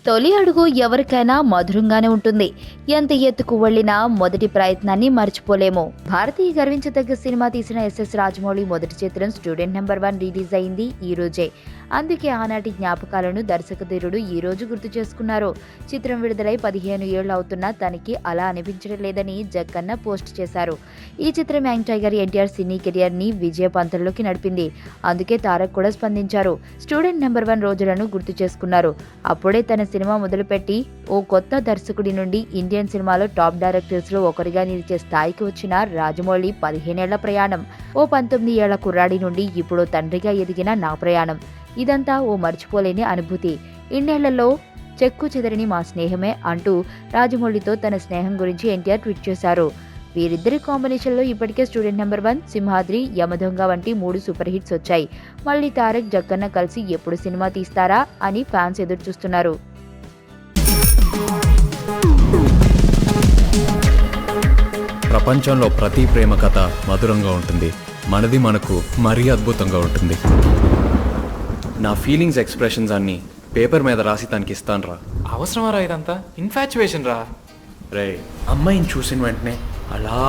తొలి అడుగు ఎవరికైనా మధురంగానే ఉంటుంది. ఎంత ఎత్తుకు వెళ్ళినా మొదటి ప్రయత్నాన్ని మర్చిపోలేము. భారతీయ గర్వించదగ్గ సినిమా తీసిన ఎస్ఎస్ రాజమౌళి మొదటి చిత్రం స్టూడెంట్ నెంబర్ 1 రిలీజ్ అయింది ఈ రోజే. అందుకే ఆనాటి జ్ఞాపకాలను దర్శకధీరుడు ఈ రోజు గుర్తు చేసుకున్నారు. చిత్రం విడుదలై 15 ఏళ్లు అవుతున్నా తనకి అలా అనిపించడం లేదని జక్కన్న పోస్ట్ చేశారు. ఈ చిత్రం యంగ్ టైగర్ ఎన్టీఆర్ సినీ కెరియర్ ని విజయ పంతంలోకి నడిపింది. అందుకే తారక్ కూడా స్పందించారు. స్టూడెంట్ నెంబర్ 1 రోజులను గుర్తు చేసుకున్నారు. అప్పుడే తన సినిమా మొదలుపెట్టి ఓ కొత్త దర్శకుడి నుండి ఇండియన్ సినిమాలో టాప్ డైరెక్టర్స్ లో ఒకరిగా నిలిచే స్థాయికి వచ్చిన రాజమౌళి 15 ఏళ్ల ప్రయాణం. ఓ 19 ఏళ్ల కుర్రాడి నుండి ఇప్పుడు తండ్రిగా ఎదిగిన నా ప్రయాణం. ఇదంతా ఓ మర్చిపోలేని అనుభూతి. ఇన్నేళ్లలో చెక్కు చెదరని మా స్నేహమే అంటూ రాజమౌళితో తన స్నేహం గురించి ఎన్టీఆర్ ట్వీట్ చేశారు. వీరిద్దరి కాంబినేషన్లో ఇప్పటికే స్టూడెంట్ నెంబర్ 1, సింహాద్రి, యమదొంగ వంటి 3 సూపర్ హిట్స్ వచ్చాయి. మళ్ళీ తారక్ జక్కన్న కలిసి ఎప్పుడు సినిమా తీస్తారా అని ఫ్యాన్స్ ఎదురు చూస్తున్నారు. ప్రపంచంలో ప్రతి ప్రేమ కథ మధురంగా ఉంటుంది. మనది మనకు మరీ అద్భుతంగా ఉంటుంది. నా ఫీలింగ్స్ ఎక్స్ప్రెషన్స్ అన్నీ పేపర్ మీద రాసి తనకి ఇస్తాను రా. అవసరమా రా ఇదంతా? ఇన్ఫాచ్యువేషన్ రా. రే, అమ్మాయిని చూసిన వెంటనే అలా